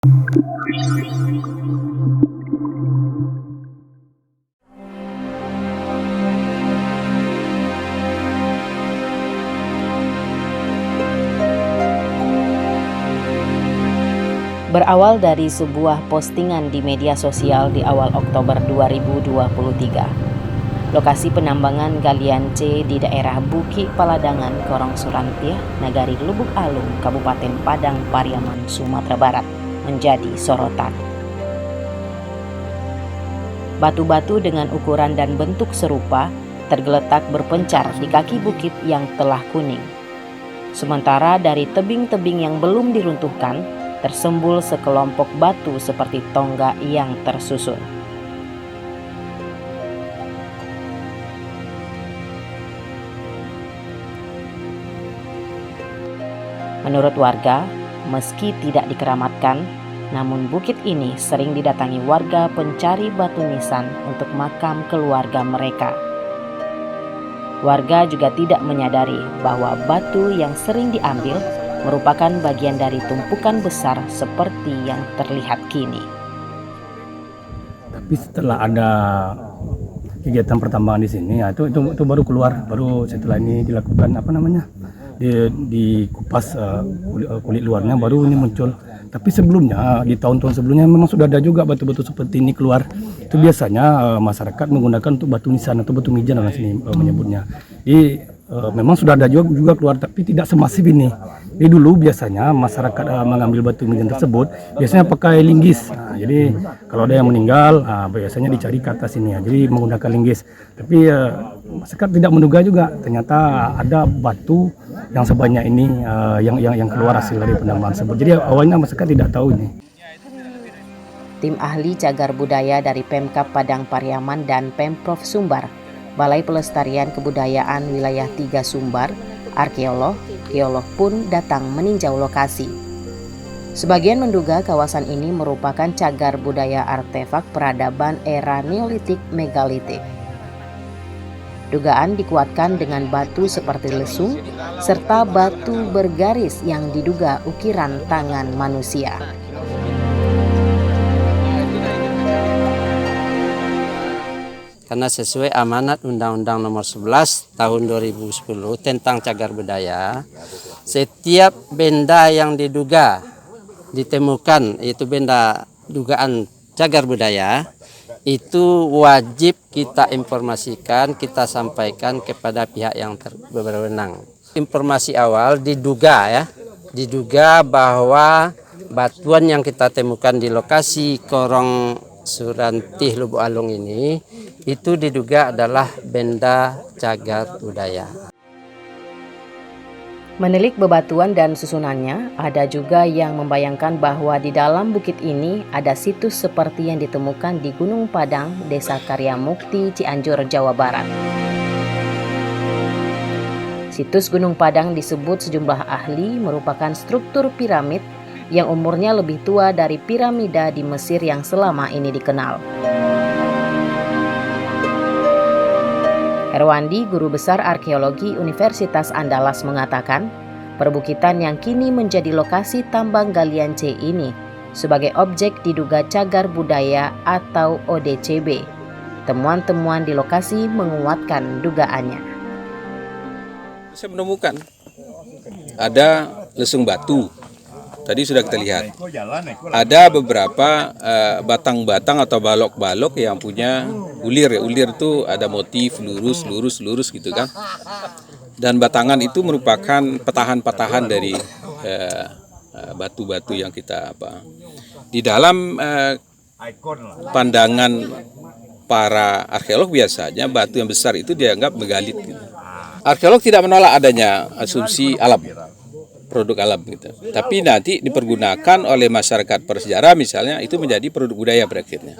Berawal dari sebuah postingan di media sosial di awal Oktober 2023, lokasi penambangan galian C di daerah Buki Paladangan, Korong Surantiah, Nagari Lubuk Alung, Kabupaten Padang Pariaman, Sumatera Barat menjadi sorotan. Batu-batu dengan ukuran dan bentuk serupa tergeletak berpencar di kaki bukit yang telah kuning. Sementara dari tebing-tebing yang belum diruntuhkan, tersembul sekelompok batu seperti tonggak yang tersusun. Menurut warga, meski tidak dikeramatkan, namun bukit ini sering didatangi warga pencari batu nisan untuk makam keluarga mereka. Warga juga tidak menyadari bahwa batu yang sering diambil merupakan bagian dari tumpukan besar seperti yang terlihat kini. Tapi setelah ada kegiatan pertambangan di sini, itu baru keluar, baru setelah ini dilakukan dikupas kulit luarnya, baru ini muncul. Tapi sebelumnya, di tahun-tahun sebelumnya memang sudah ada juga batu-batu seperti ini keluar. Itu biasanya masyarakat menggunakan untuk batu nisan atau batu mijan orang sini menyebutnya. Memang sudah ada juga keluar, tapi tidak semasif ini. Jadi dulu biasanya masyarakat mengambil batu mijan tersebut biasanya pakai linggis. Jadi kalau ada yang meninggal, biasanya dicari ke atas ini. Jadi menggunakan linggis. Tapi masyarakat tidak menduga juga ternyata ada batu yang sebanyak ini yang keluar hasil dari penambangan tersebut. Jadi awalnya masyarakat tidak tahu ini. Tim ahli cagar budaya dari Pemkab Padang Pariaman dan Pemprov Sumbar, Balai Pelestarian Kebudayaan Wilayah 3 Sumbar, arkeolog pun datang meninjau lokasi. Sebagian menduga kawasan ini merupakan cagar budaya artefak peradaban era Neolitik megalitik. Dugaan dikuatkan dengan batu seperti lesung serta batu bergaris yang diduga ukiran tangan manusia. Karena sesuai amanat Undang-Undang Nomor 11 Tahun 2010 tentang cagar budaya, setiap benda yang diduga ditemukan, yaitu benda dugaan cagar budaya, itu wajib kita informasikan, kita sampaikan kepada pihak yang berwenang. Informasi awal diduga bahwa batuan yang kita temukan di lokasi Korong Surantiah Lubuk Alung ini itu diduga adalah benda cagar budaya. Menilik bebatuan dan susunannya, ada juga yang membayangkan bahwa di dalam bukit ini ada situs seperti yang ditemukan di Gunung Padang, Desa Karyamukti, Cianjur, Jawa Barat. Situs Gunung Padang disebut sejumlah ahli merupakan struktur piramid yang umurnya lebih tua dari piramida di Mesir yang selama ini dikenal. Herwandi, guru besar arkeologi Universitas Andalas, mengatakan perbukitan yang kini menjadi lokasi tambang galian C ini sebagai objek diduga cagar budaya atau ODCB. Temuan-temuan di lokasi menguatkan dugaannya. Saya menemukan ada lesung batu. Tadi sudah kita lihat. Ada beberapa batang-batang atau balok-balok yang punya ulir. Ulir itu ada motif lurus gitu kan. Dan batangan itu merupakan patahan-patahan dari batu-batu yang kita Di dalam pandangan para arkeolog biasanya batu yang besar itu dianggap megalit. Gitu. Arkeolog tidak menolak adanya asumsi alam, produk alam gitu. Tapi nanti dipergunakan oleh masyarakat bersejarah misalnya itu menjadi produk budaya berakhirnya.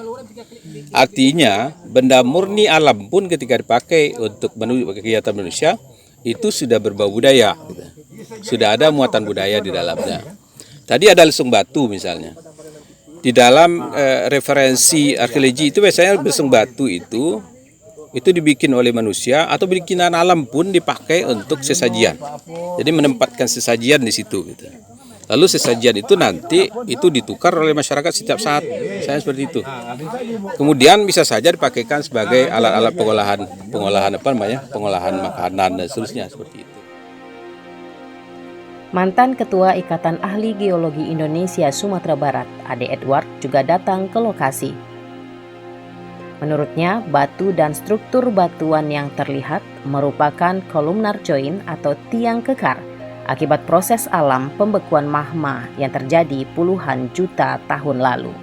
Artinya benda murni alam pun ketika dipakai untuk kegiatan manusia itu sudah berbau budaya. Gitu. Sudah ada muatan budaya di dalamnya. Tadi ada lesung batu misalnya. Di dalam referensi arkeologi itu biasanya lesung batu itu dibikin oleh manusia atau bikinan alam pun dipakai untuk sesajian. Jadi menempatkan sesajian di situ gitu. Lalu sesajian itu nanti itu ditukar oleh masyarakat setiap saat. Saya seperti itu. Kemudian bisa saja dipakaikan sebagai alat-alat pengolahan makanan dan seterusnya seperti itu. Mantan Ketua Ikatan Ahli Geologi Indonesia Sumatera Barat, Ade Edward, juga datang ke lokasi. Menurutnya, batu dan struktur batuan yang terlihat merupakan kolumnar join atau tiang kekar akibat proses alam pembekuan magma yang terjadi puluhan juta tahun lalu.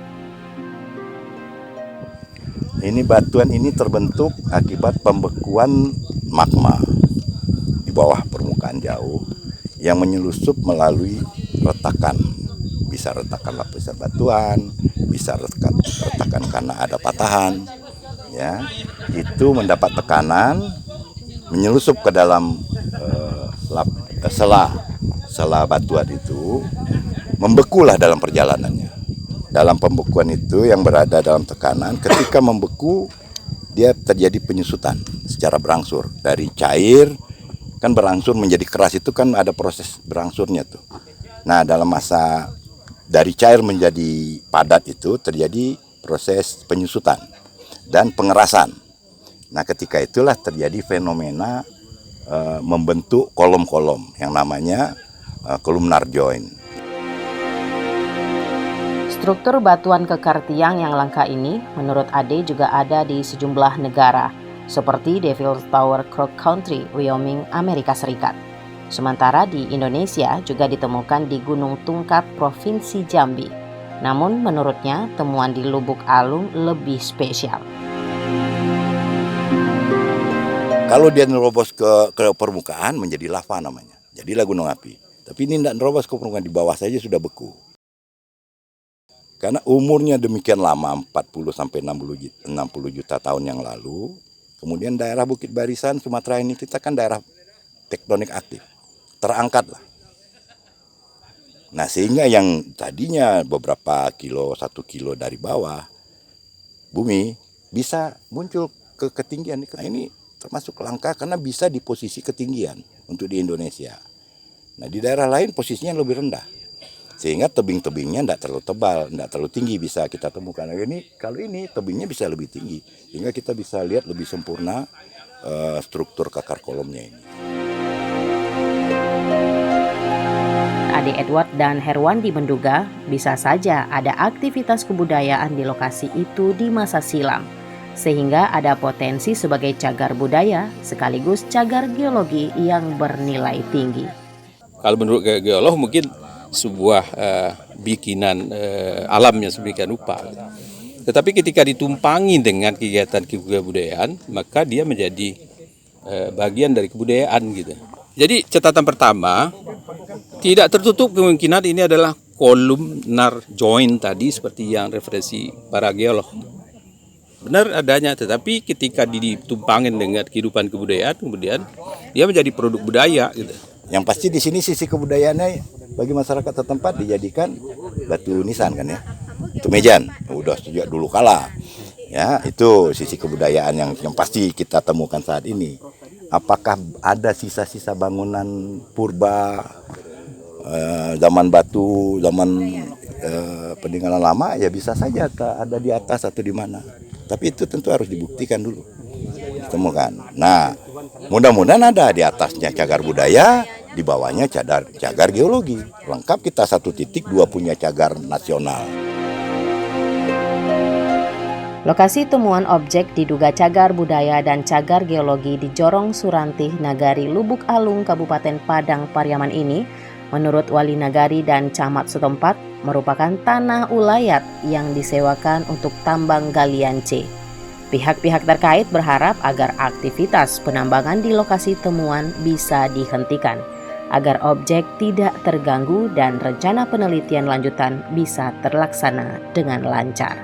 Ini batuan ini terbentuk akibat pembekuan magma di bawah permukaan jauh yang menyelusup melalui retakan. Bisa retakan lapisan batuan, bisa retakan karena ada patahan. Ya, itu mendapat tekanan, menyelusup ke dalam sela batuan itu, membekulah dalam perjalanannya. Dalam pembekuan itu yang berada dalam tekanan, ketika membeku dia terjadi penyusutan secara berangsur dari cair kan berangsur menjadi keras, itu kan ada proses berangsurnya tuh. Nah, dalam masa dari cair menjadi padat itu terjadi proses penyusutan dan pengerasan. Nah, ketika itulah terjadi fenomena membentuk kolom-kolom yang namanya columnar joint. Struktur batuan kekar tiang yang langka ini menurut Ade juga ada di sejumlah negara seperti Devil Tower Crook Country, Wyoming, Amerika Serikat. Sementara di Indonesia juga ditemukan di Gunung Tungkat, Provinsi Jambi. Namun menurutnya temuan di Lubuk Alung lebih spesial. Kalau dia nerobos ke permukaan menjadi lava namanya. Jadilah gunung api. Tapi ini tidak nerobos ke permukaan, di bawah saja sudah beku. Karena umurnya demikian lama, 40 sampai 60 juta tahun yang lalu. Kemudian daerah Bukit Barisan Sumatera ini kita kan daerah tektonik aktif. Terangkatlah. Nah, sehingga yang tadinya beberapa kilo, 1 kilo dari bawah bumi bisa muncul ke ketinggian. Nah, ini termasuk langka karena bisa di posisi ketinggian untuk di Indonesia. Nah, di daerah lain posisinya lebih rendah. Sehingga tebing-tebingnya tidak terlalu tebal, tidak terlalu tinggi bisa kita temukan. Nah, kalau ini tebingnya bisa lebih tinggi. Sehingga kita bisa lihat lebih sempurna struktur kekar kolomnya ini. Ade Edward dan Herwandi menduga bisa saja ada aktivitas kebudayaan di lokasi itu di masa silam, sehingga ada potensi sebagai cagar budaya sekaligus cagar geologi yang bernilai tinggi. Kalau menurut geolog mungkin sebuah bikinan alamnya sedemikian rupa. Tetapi ketika ditumpangi dengan kegiatan kebudayaan, maka dia menjadi bagian dari kebudayaan gitu. Jadi catatan pertama, tidak tertutup kemungkinan ini adalah columnar joint tadi seperti yang referensi para geolog. Benar adanya, tetapi ketika ditumpangin dengan kehidupan kebudayaan, kemudian dia menjadi produk budaya gitu. Yang pasti di sini sisi kebudayaannya bagi masyarakat setempat dijadikan batu nisan kan ya. Itu mejan, udah sejak dulu kala. Ya, itu sisi kebudayaan yang pasti kita temukan saat ini. Apakah ada sisa-sisa bangunan purba zaman batu, zaman peninggalan lama? Ya bisa saja ada di atas atau di mana. Tapi itu tentu harus dibuktikan dulu, ditemukan. Nah, mudah-mudahan ada di atasnya cagar budaya, di bawahnya cagar geologi. Lengkap kita satu titik, dua punya cagar nasional. Lokasi temuan objek diduga cagar budaya dan cagar geologi di Jorong Surantih, Nagari, Lubuk Alung, Kabupaten Padang Pariaman ini, menurut wali nagari dan camat setempat, merupakan tanah ulayat yang disewakan untuk tambang galian C. Pihak-pihak terkait berharap agar aktivitas penambangan di lokasi temuan bisa dihentikan, agar objek tidak terganggu dan rencana penelitian lanjutan bisa terlaksana dengan lancar.